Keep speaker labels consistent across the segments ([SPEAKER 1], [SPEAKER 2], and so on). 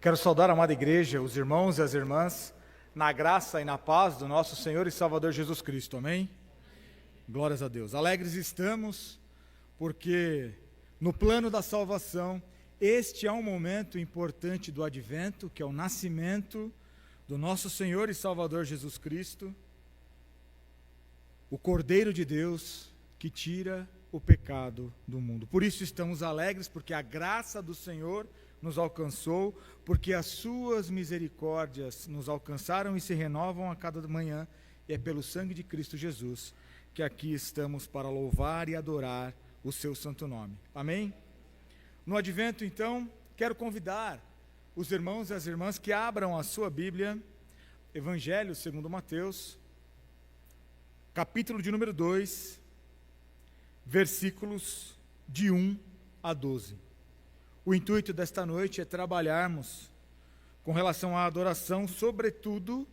[SPEAKER 1] Quero saudar a amada igreja, os irmãos e as irmãs, na graça e na paz do nosso Senhor e Salvador Jesus Cristo, amém? Glórias a Deus. Alegres estamos, porque no plano da salvação, este é um momento importante do advento, que é o nascimento do nosso Senhor e Salvador Jesus Cristo, o Cordeiro de Deus que tira o pecado do mundo. Por isso estamos alegres, porque a graça do Senhor nos alcançou, porque as suas misericórdias nos alcançaram e se renovam a cada manhã, e é pelo sangue de Cristo Jesus que aqui estamos para louvar e adorar o seu santo nome. Amém? No advento, então, quero convidar os irmãos e as irmãs que abram a sua Bíblia, Evangelho segundo Mateus, capítulo de número 2, versículos de 1 a 12. O intuito desta noite é trabalharmos com relação à adoração, sobretudo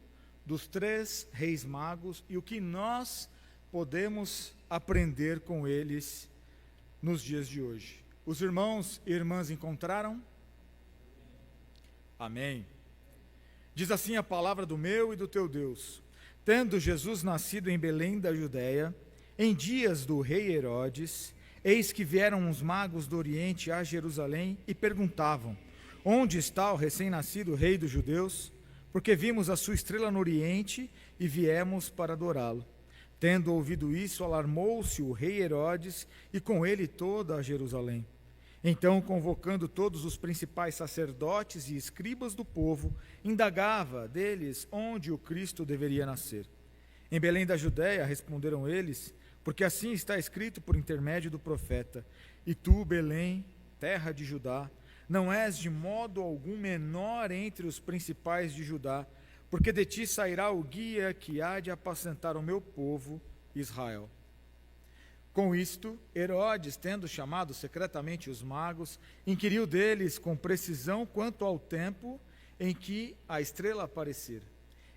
[SPEAKER 1] dos 3 reis magos, e o que nós podemos aprender com eles nos dias de hoje. Os irmãos e irmãs encontraram? Amém. Diz assim a palavra do meu e do teu Deus: tendo Jesus nascido em Belém da Judéia, em dias do rei Herodes, eis que vieram uns magos do Oriente a Jerusalém e perguntavam: onde está o recém-nascido rei dos judeus? Porque vimos a sua estrela no Oriente e viemos para adorá-lo. Tendo ouvido isso, alarmou-se o rei Herodes e com ele toda a Jerusalém. Então, convocando todos os principais sacerdotes e escribas do povo, indagava deles onde o Cristo deveria nascer. Em Belém da Judéia, responderam eles, porque assim está escrito por intermédio do profeta: e tu, Belém, terra de Judá, não és de modo algum menor entre os principais de Judá, porque de ti sairá o guia que há de apacentar o meu povo, Israel. Com isto, Herodes, tendo chamado secretamente os magos, inquiriu deles com precisão quanto ao tempo em que a estrela aparecer.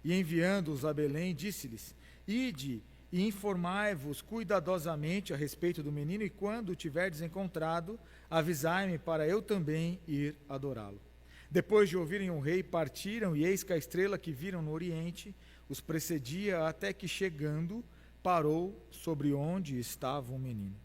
[SPEAKER 1] E enviando-os a Belém, disse-lhes: ide e informai-vos cuidadosamente a respeito do menino, e quando o tiverdes encontrado, avisai-me para eu também ir adorá-lo. Depois de ouvirem o rei, partiram, e eis que a estrela que viram no Oriente os precedia, até que, chegando, parou sobre onde estava o menino.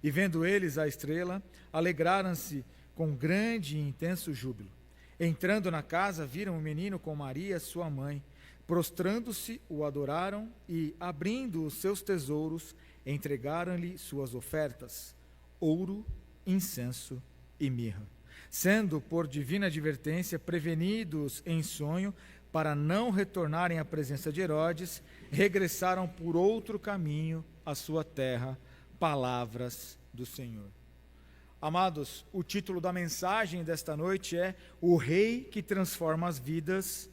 [SPEAKER 1] E vendo eles a estrela, alegraram-se com grande e intenso júbilo. Entrando na casa, viram o menino com Maria, sua mãe. Prostrando-se, o adoraram e, abrindo os seus tesouros, entregaram-lhe suas ofertas: ouro, incenso e mirra. Sendo, por divina advertência, prevenidos em sonho, para não retornarem à presença de Herodes, regressaram por outro caminho à sua terra. Palavras do Senhor. Amados, o título da mensagem desta noite é: o Rei que transforma as vidas,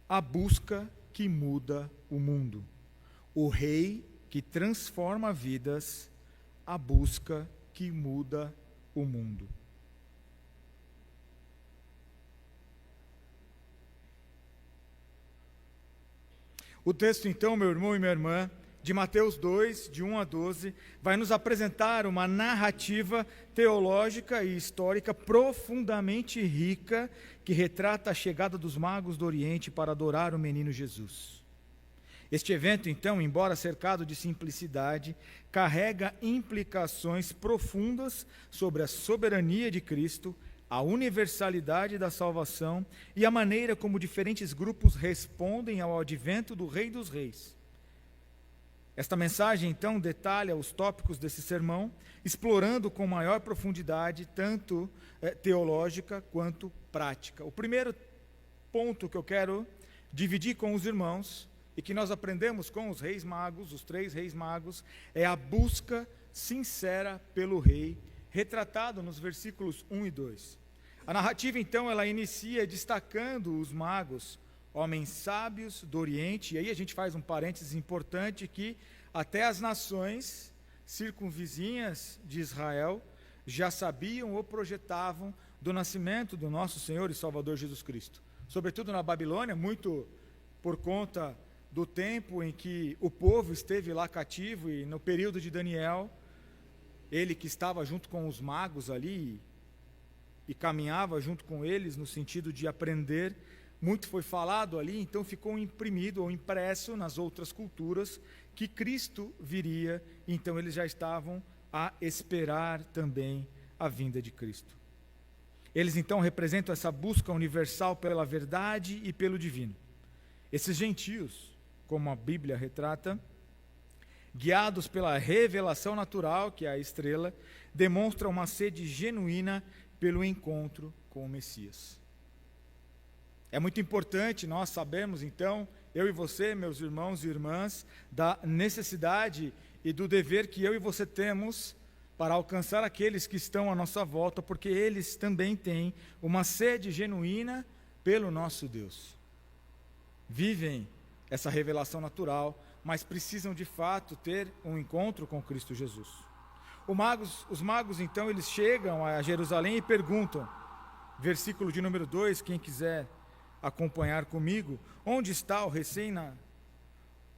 [SPEAKER 1] a busca que muda o mundo. O Rei que transforma vidas, a busca que muda o mundo. O texto, então, meu irmão e minha irmã, de Mateus 2, de 1 a 12, vai nos apresentar uma narrativa teológica e histórica profundamente rica, que retrata a chegada dos magos do Oriente para adorar o menino Jesus. Este evento, então, embora cercado de simplicidade, carrega implicações profundas sobre a soberania de Cristo, a universalidade da salvação e a maneira como diferentes grupos respondem ao advento do Rei dos Reis. Esta mensagem, então, detalha os tópicos desse sermão, explorando com maior profundidade, tanto teológica quanto prática. O primeiro ponto que eu quero dividir com os irmãos, e que nós aprendemos com os reis magos, os 3 reis magos, é a busca sincera pelo rei, retratado nos versículos 1 e 2. A narrativa, então, ela inicia destacando os magos, homens sábios do Oriente, e aí a gente faz um parênteses importante que até as nações circunvizinhas de Israel já sabiam ou projetavam do nascimento do nosso Senhor e Salvador Jesus Cristo. Sobretudo na Babilônia, muito por conta do tempo em que o povo esteve lá cativo, e no período de Daniel, ele que estava junto com os magos ali, e caminhava junto com eles no sentido de aprender. Muito foi falado ali, então ficou imprimido ou impresso nas outras culturas que Cristo viria, então eles já estavam a esperar também a vinda de Cristo. Eles então representam essa busca universal pela verdade e pelo divino. Esses gentios, como a Bíblia retrata, guiados pela revelação natural, que é a estrela, demonstram uma sede genuína pelo encontro com o Messias. É muito importante nós sabermos, então, eu e você, meus irmãos e irmãs, da necessidade e do dever que eu e você temos para alcançar aqueles que estão à nossa volta, porque eles também têm uma sede genuína pelo nosso Deus. Vivem essa revelação natural, mas precisam de fato ter um encontro com Cristo Jesus. Os magos, então, eles chegam a Jerusalém e perguntam, versículo de número 2, quem quiser acompanhar comigo, onde está o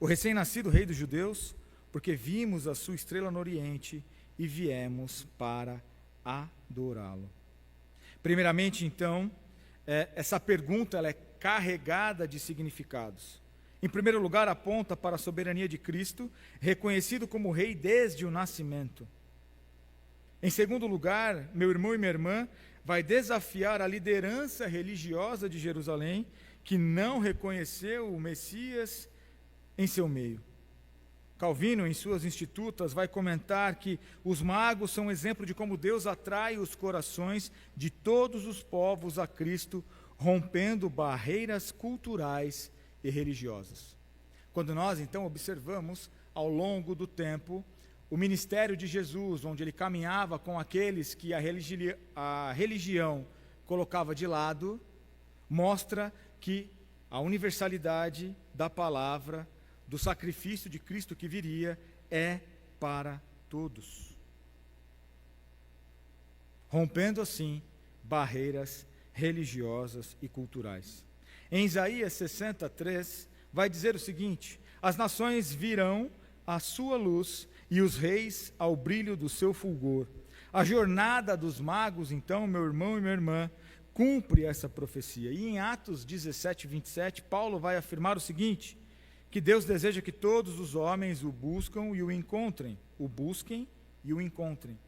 [SPEAKER 1] recém-nascido rei dos judeus? Porque vimos a sua estrela no oriente e viemos para adorá-lo. Primeiramente, então, essa pergunta ela é carregada de significados. Em primeiro lugar, aponta para a soberania de Cristo, reconhecido como rei desde o nascimento. Em segundo lugar, meu irmão e minha irmã, vai desafiar a liderança religiosa de Jerusalém, que não reconheceu o Messias em seu meio. Calvino, em suas Institutas, vai comentar que os magos são um exemplo de como Deus atrai os corações de todos os povos a Cristo, rompendo barreiras culturais e religiosas. Quando nós, então, observamos, ao longo do tempo, o ministério de Jesus, onde ele caminhava com aqueles que a religião colocava de lado, mostra que a universalidade da palavra, do sacrifício de Cristo que viria, é para todos. Rompendo assim barreiras religiosas e culturais. Em Isaías 63, vai dizer o seguinte: as nações virão à sua luz e os reis ao brilho do seu fulgor. A jornada dos magos, então, meu irmão e minha irmã, cumpre essa profecia. E em Atos 17, 27, Paulo vai afirmar o seguinte, que Deus deseja que todos os homens o buscam e o encontrem. O busquem e o encontrem.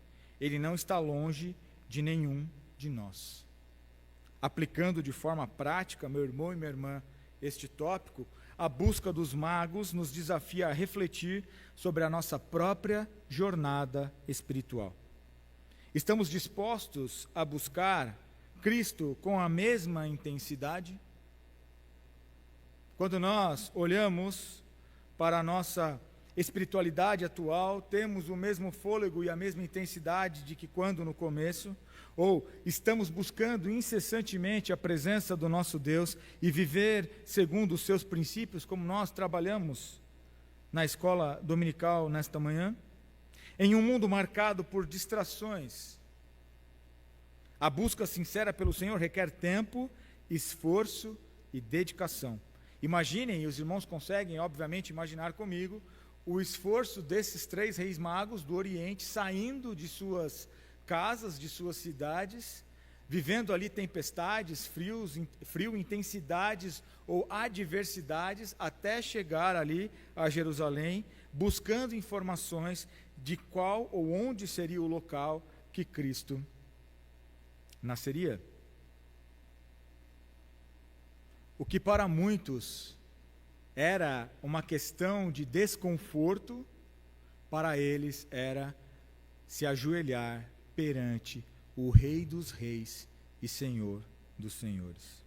[SPEAKER 1] Ele não está longe de nenhum de nós. Aplicando de forma prática, meu irmão e minha irmã, este tópico, a busca dos magos nos desafia a refletir sobre a nossa própria jornada espiritual. Estamos dispostos a buscar Cristo com a mesma intensidade? Quando nós olhamos para a nossa espiritualidade atual, temos o mesmo fôlego e a mesma intensidade de que quando no começo? Ou estamos buscando incessantemente a presença do nosso Deus e viver segundo os seus princípios, como nós trabalhamos na escola dominical nesta manhã? Em um mundo marcado por distrações, a busca sincera pelo Senhor requer tempo, esforço e dedicação. Imaginem, e os irmãos conseguem, obviamente, imaginar comigo, o esforço desses 3 reis magos do Oriente, saindo de suas casas, de suas cidades, vivendo ali tempestades, frio, intensidades ou adversidades, até chegar ali a Jerusalém, buscando informações de qual ou onde seria o local que Cristo nasceria. O que para muitos era uma questão de desconforto, para eles era se ajoelhar perante o Rei dos Reis e Senhor dos Senhores.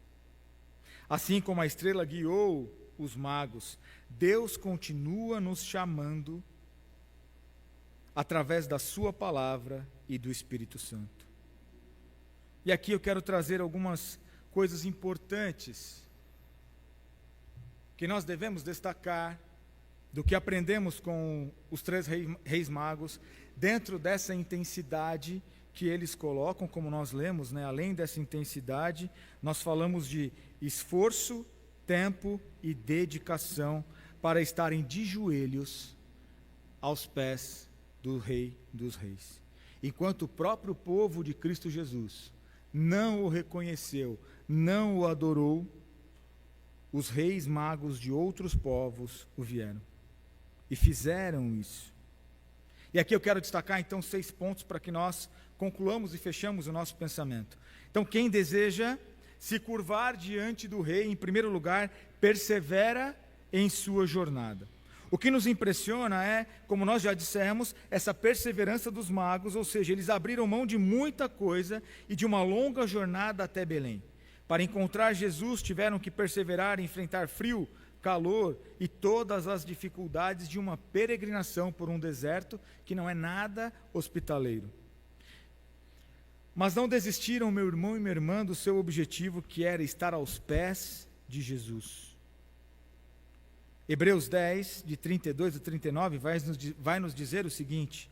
[SPEAKER 1] Assim como a estrela guiou os magos, Deus continua nos chamando através da sua palavra e do Espírito Santo. E aqui eu quero trazer algumas coisas importantes que nós devemos destacar do que aprendemos com os 3 reis magos, dentro dessa intensidade que eles colocam, como nós lemos, né? Além dessa intensidade, nós falamos de esforço, tempo e dedicação para estarem de joelhos aos pés do Rei dos Reis. Enquanto o próprio povo de Cristo Jesus não o reconheceu, não o adorou, os reis magos de outros povos o vieram e fizeram isso. E aqui eu quero destacar então 6 pontos para que nós concluamos e fechamos o nosso pensamento. Então, quem deseja se curvar diante do rei, em primeiro lugar, persevera em sua jornada. O que nos impressiona é, como nós já dissemos, essa perseverança dos magos, ou seja, eles abriram mão de muita coisa e de uma longa jornada até Belém. Para encontrar Jesus, tiveram que perseverar e enfrentar frio, calor e todas as dificuldades de uma peregrinação por um deserto que não é nada hospitaleiro. Mas não desistiram, meu irmão e minha irmã, do seu objetivo, que era estar aos pés de Jesus. Hebreus 10, de 32 a 39, vai nos dizer o seguinte: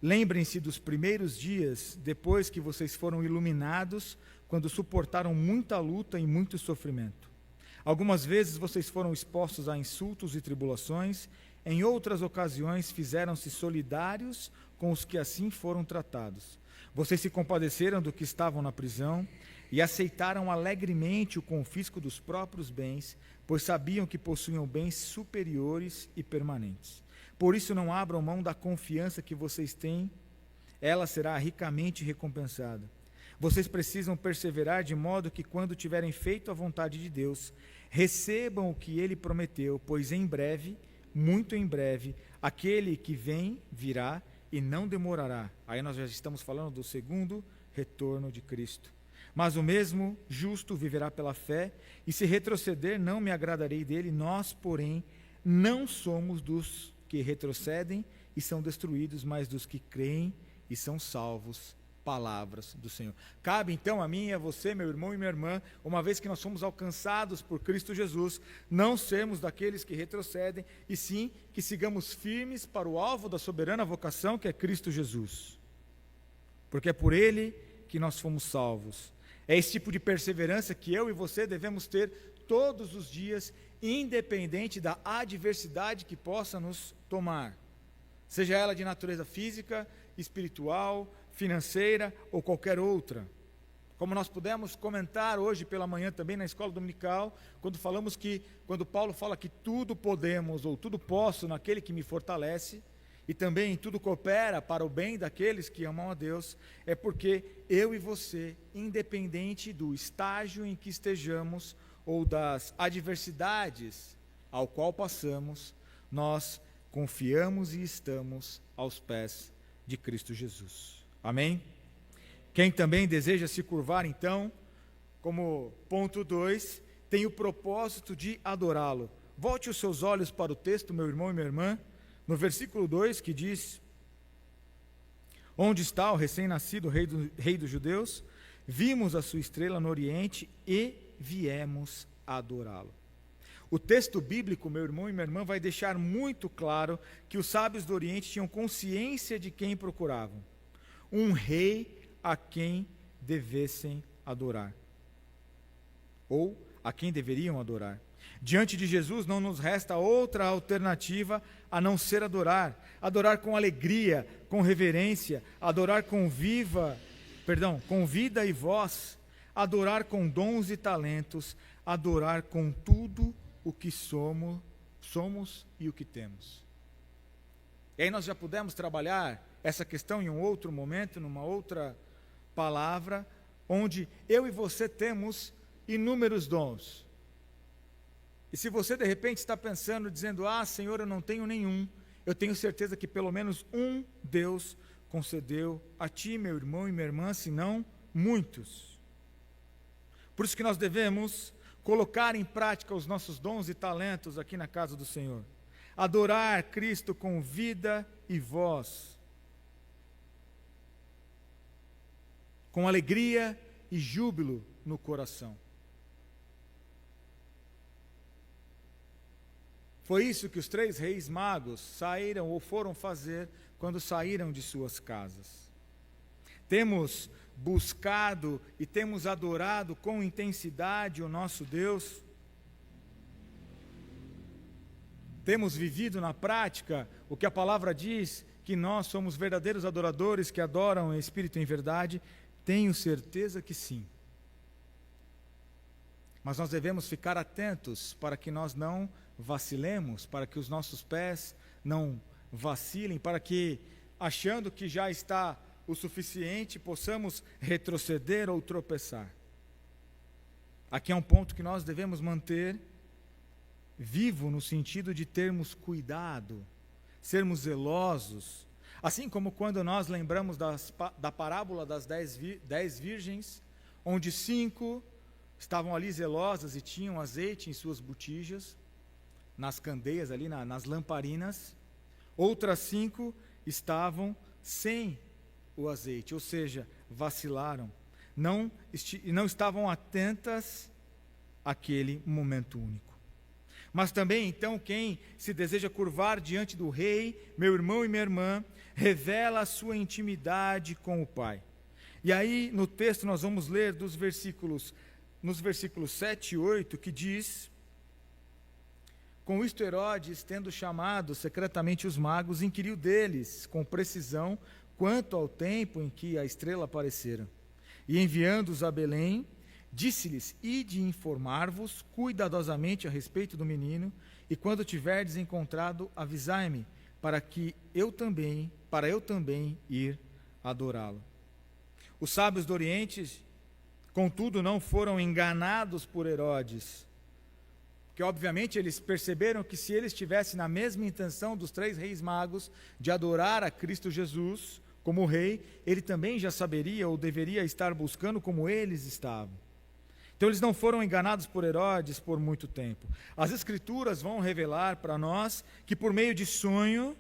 [SPEAKER 1] lembrem-se dos primeiros dias, depois que vocês foram iluminados, quando suportaram muita luta e muito sofrimento. Algumas vezes vocês foram expostos a insultos e tribulações, em outras ocasiões fizeram-se solidários com os que assim foram tratados. Vocês se compadeceram do que estavam na prisão e aceitaram alegremente o confisco dos próprios bens, pois sabiam que possuíam bens superiores e permanentes. Por isso não abram mão da confiança que vocês têm, ela será ricamente recompensada. Vocês precisam perseverar de modo que, quando tiverem feito a vontade de Deus, recebam o que Ele prometeu, pois em breve, muito em breve, aquele que vem virá e não demorará. Aí nós já estamos falando do segundo retorno de Cristo. Mas o mesmo justo viverá pela fé, e se retroceder, não me agradarei dele. Nós, porém, não somos dos que retrocedem e são destruídos, mas dos que creem e são salvos. Palavras do Senhor. Cabe então a mim e a você, meu irmão e minha irmã, uma vez que nós somos alcançados por Cristo Jesus, não sermos daqueles que retrocedem, e sim que sigamos firmes para o alvo da soberana vocação, que é Cristo Jesus. Porque é por Ele que nós fomos salvos. É esse tipo de perseverança que eu e você devemos ter todos os dias, independente da adversidade que possa nos tomar, seja ela de natureza física, espiritual, financeira ou qualquer outra. Como nós pudemos comentar hoje pela manhã também na escola dominical, quando Paulo fala que tudo podemos ou tudo posso naquele que me fortalece, e também tudo coopera para o bem daqueles que amam a Deus, é porque eu e você, independente do estágio em que estejamos ou das adversidades ao qual passamos, nós confiamos e estamos aos pés de Cristo Jesus. Amém? Quem também deseja se curvar, então, como ponto 2, tem o propósito de adorá-lo. Volte os seus olhos para o texto, meu irmão e minha irmã, no versículo 2, que diz: onde está o recém-nascido rei dos judeus? Vimos a sua estrela no oriente e viemos adorá-lo. O texto bíblico, meu irmão e minha irmã, vai deixar muito claro que os sábios do Oriente tinham consciência de quem procuravam. Um rei a quem devessem adorar. Ou a quem deveriam adorar. Diante de Jesus não nos resta outra alternativa a não ser adorar. Adorar com alegria, com reverência, adorar com vida e voz, adorar com dons e talentos, adorar com tudo o que somos e o que temos. E aí nós já pudemos trabalhar essa questão em um outro momento, numa outra palavra, onde eu e você temos inúmeros dons. E se você de repente está pensando, dizendo: Senhor, eu não tenho nenhum, eu tenho certeza que pelo menos um Deus concedeu a ti, meu irmão e minha irmã, se não muitos. Por isso que nós devemos colocar em prática os nossos dons e talentos aqui na casa do Senhor. Adorar Cristo com vida e voz, com alegria e júbilo no coração. Foi isso que os 3 reis magos saíram ou foram fazer quando saíram de suas casas. Temos buscado e temos adorado com intensidade o nosso Deus. Temos vivido na prática o que a palavra diz, que nós somos verdadeiros adoradores que adoram em espírito e em verdade. Tenho certeza que sim. Mas nós devemos ficar atentos para que nós não vacilemos, para que os nossos pés não vacilem, para que, achando que já está o suficiente, possamos retroceder ou tropeçar. Aqui é um ponto que nós devemos manter vivo, no sentido de termos cuidado, sermos zelosos. Assim como quando nós lembramos da parábola das 10 virgens, onde 5 estavam ali zelosas e tinham azeite em suas botijas, nas candeias ali, nas lamparinas. Outras 5 estavam sem o azeite, ou seja, vacilaram, não estavam atentas àquele momento único. Mas também, então, quem se deseja curvar diante do rei, meu irmão e minha irmã, revela a sua intimidade com o Pai. E aí, no texto, nós vamos ler nos versículos 7 e 8, que diz: com isto Herodes, tendo chamado secretamente os magos, inquiriu deles, com precisão, quanto ao tempo em que a estrela aparecera. E enviando-os a Belém, disse-lhes: ide informar-vos cuidadosamente a respeito do menino, e quando tiverdes encontrado, avisai-me, para eu também ir adorá-lo. Os sábios do Oriente, contudo, não foram enganados por Herodes, porque obviamente eles perceberam que se eles estivessem na mesma intenção dos 3 reis magos, de adorar a Cristo Jesus como rei, ele também já saberia ou deveria estar buscando como eles estavam. Então eles não foram enganados por Herodes por muito tempo. As Escrituras vão revelar para nós que por meio de sonho,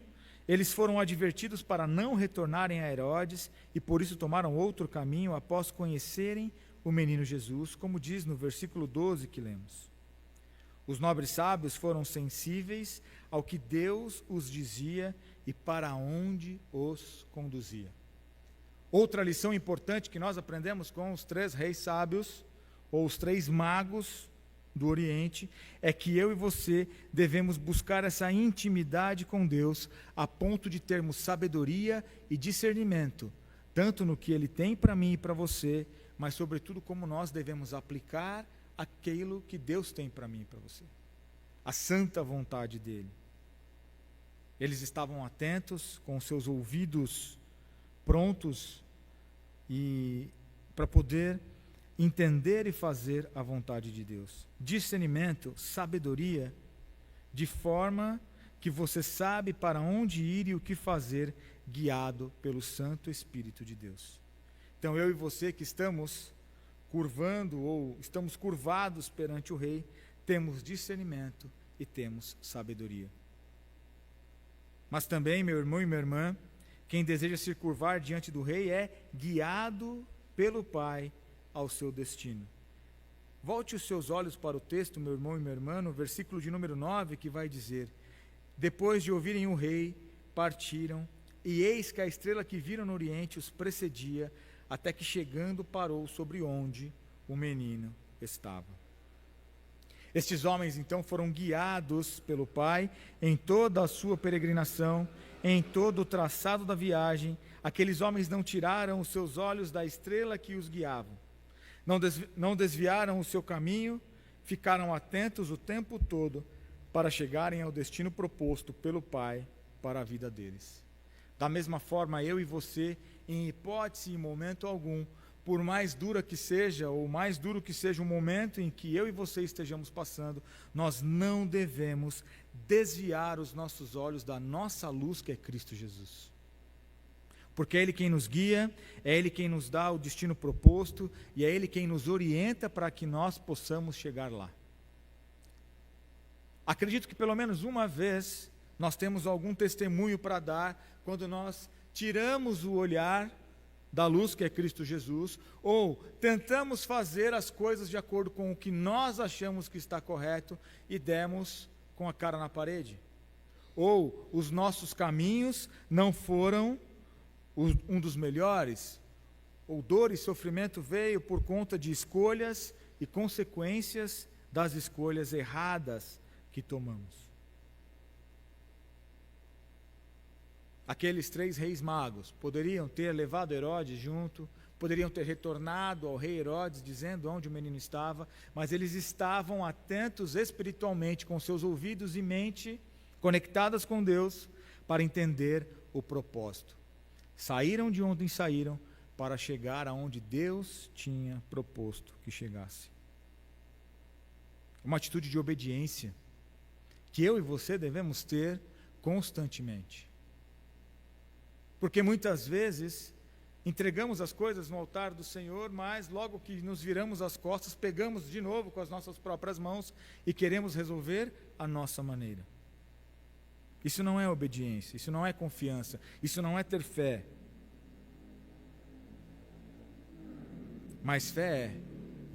[SPEAKER 1] eles foram advertidos para não retornarem a Herodes e por isso tomaram outro caminho após conhecerem o menino Jesus, como diz no versículo 12 que lemos. Os nobres sábios foram sensíveis ao que Deus os dizia e para onde os conduzia. Outra lição importante que nós aprendemos com os 3 reis sábios, ou os 3 magos do Oriente, é que eu e você devemos buscar essa intimidade com Deus a ponto de termos sabedoria e discernimento, tanto no que Ele tem para mim e para você, mas sobretudo como nós devemos aplicar aquilo que Deus tem para mim e para você, a santa vontade dEle. Eles estavam atentos, com seus ouvidos prontos e para poder entender e fazer a vontade de Deus. Discernimento, sabedoria, de forma que você sabe para onde ir e o que fazer, guiado pelo Santo Espírito de Deus. Então eu e você que estamos curvando ou estamos curvados perante o Rei, temos discernimento e temos sabedoria. Mas também, meu irmão e minha irmã, quem deseja se curvar diante do Rei é guiado pelo Pai ao seu destino. Volte os seus olhos para o texto, meu irmão e minha irmã, no versículo de número 9, que vai dizer: depois de ouvirem o rei, partiram, e eis que a estrela que viram no oriente os precedia, até que chegando parou sobre onde o menino estava. Estes homens então foram guiados pelo Pai em toda a sua peregrinação, em todo o traçado da viagem. Aqueles homens não tiraram os seus olhos da estrela que os guiava. Não desviaram o seu caminho, ficaram atentos o tempo todo para chegarem ao destino proposto pelo Pai para a vida deles. Da mesma forma, eu e você, em hipótese e momento algum, por mais dura que seja, ou mais duro que seja o momento em que eu e você estejamos passando, nós não devemos desviar os nossos olhos da nossa luz, que é Cristo Jesus. Porque é Ele quem nos guia, é Ele quem nos dá o destino proposto, e é Ele quem nos orienta para que nós possamos chegar lá. Acredito que pelo menos uma vez nós temos algum testemunho para dar quando nós tiramos o olhar da luz, que é Cristo Jesus, ou tentamos fazer as coisas de acordo com o que nós achamos que está correto e demos com a cara na parede. Ou os nossos caminhos não foram um dos melhores, ou dor e sofrimento veio por conta de escolhas e consequências das escolhas erradas que tomamos. Aqueles 3 reis magos poderiam ter levado Herodes junto, poderiam ter retornado ao rei Herodes, dizendo onde o menino estava, mas eles estavam atentos espiritualmente, com seus ouvidos e mente conectadas com Deus, para entender o propósito. Saíram de onde saíram para chegar aonde Deus tinha proposto que chegasse. Uma atitude de obediência que eu e você devemos ter constantemente. Porque muitas vezes entregamos as coisas no altar do Senhor, mas logo que nos viramos as costas, pegamos de novo com as nossas próprias mãos e queremos resolver a nossa maneira. Isso não é obediência, isso não é confiança, isso não é ter fé. Mas fé é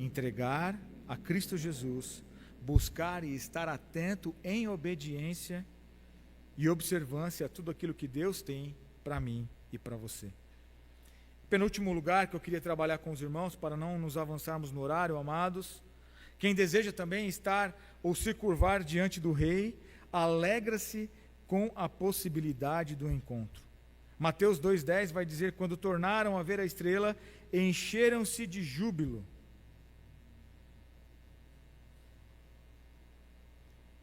[SPEAKER 1] entregar a Cristo Jesus, buscar e estar atento em obediência e observância a tudo aquilo que Deus tem para mim e para você. Penúltimo lugar que eu queria trabalhar com os irmãos, para não nos avançarmos no horário, amados. Quem deseja também estar ou se curvar diante do rei, alegra-se com a possibilidade do encontro. Mateus 2,10 vai dizer: quando tornaram a ver a estrela, encheram-se de júbilo.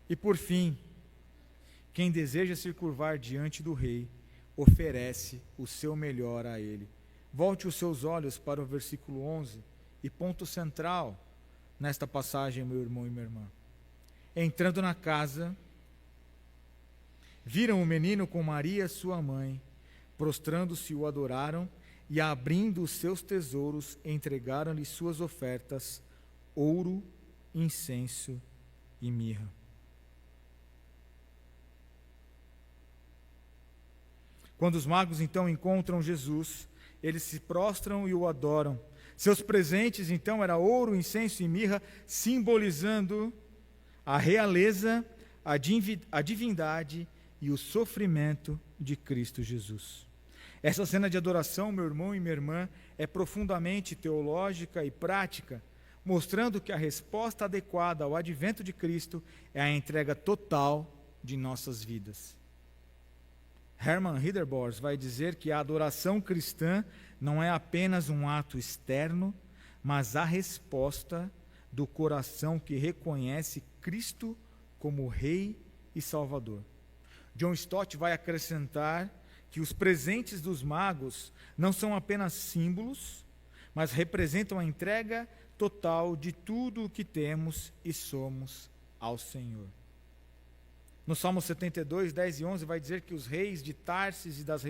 [SPEAKER 1] E por fim, quem deseja se curvar diante do rei, oferece o seu melhor a ele. Volte os seus olhos para o versículo 11, e ponto central nesta passagem, meu irmão e minha irmã. Entrando na casa, viram o menino com Maria, sua mãe, prostrando-se o adoraram, e abrindo os seus tesouros, entregaram-lhe suas ofertas, ouro, incenso e mirra. Quando os magos então encontram Jesus, eles se prostram e o adoram. Seus presentes então eram ouro, incenso e mirra, simbolizando a realeza, a divindade e o sofrimento de Cristo Jesus. Essa cena de adoração, meu irmão e minha irmã, é profundamente teológica e prática, mostrando que a resposta adequada ao advento de Cristo é a entrega total de nossas vidas. Hermann Ridderbos vai dizer que a adoração cristã não é apenas um ato externo, mas a resposta do coração que reconhece Cristo como Rei e Salvador. John Stott vai acrescentar que os presentes dos magos não são apenas símbolos, mas representam a entrega total de tudo o que temos e somos ao Senhor. No Salmo 72, 10 e 11, vai dizer que os reis de Tarsis e das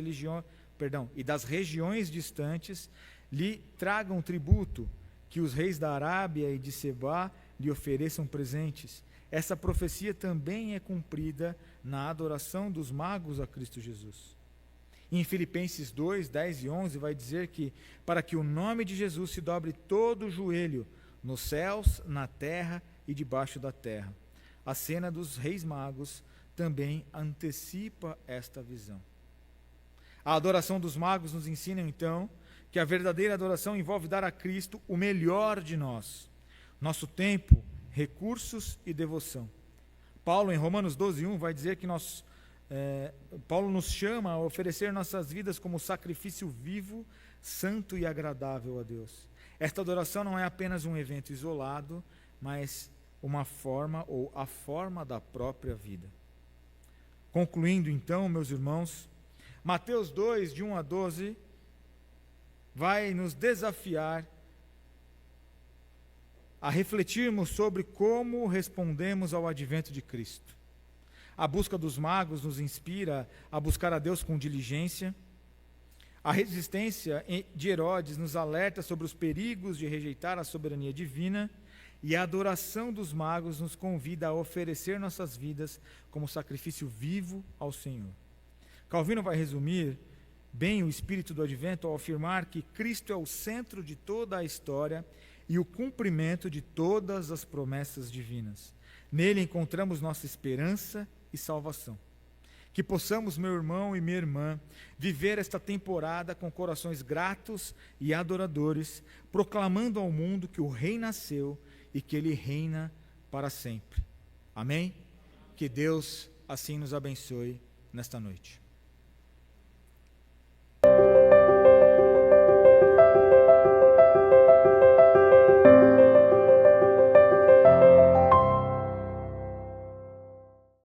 [SPEAKER 1] regiões distantes lhe tragam tributo, que os reis da Arábia e de Sebá lhe ofereçam presentes. Essa profecia também é cumprida na adoração dos magos a Cristo Jesus. Em Filipenses 2, 10 e 11, vai dizer que para que o nome de Jesus se dobre todo o joelho, nos céus, na terra e debaixo da terra. A cena dos reis magos também antecipa esta visão. A adoração dos magos nos ensina, então, que a verdadeira adoração envolve dar a Cristo o melhor de nós, nosso tempo, recursos e devoção. Paulo, em Romanos 12:1, vai dizer que Paulo nos chama a oferecer nossas vidas como sacrifício vivo, santo e agradável a Deus. Esta adoração não é apenas um evento isolado, mas uma forma ou a forma da própria vida. Concluindo então, meus irmãos, Mateus 2, de 1 a 12, vai nos desafiar a refletirmos sobre como respondemos ao advento de Cristo. A busca dos magos nos inspira a buscar a Deus com diligência. A resistência de Herodes nos alerta sobre os perigos de rejeitar a soberania divina. E a adoração dos magos nos convida a oferecer nossas vidas como sacrifício vivo ao Senhor. Calvino vai resumir bem o espírito do advento ao afirmar que Cristo é o centro de toda a história e o cumprimento de todas as promessas divinas. Nele encontramos nossa esperança e salvação. Que possamos, meu irmão e minha irmã, viver esta temporada com corações gratos e adoradores, proclamando ao mundo que o Rei nasceu e que Ele reina para sempre. Amém? Que Deus assim nos abençoe nesta noite.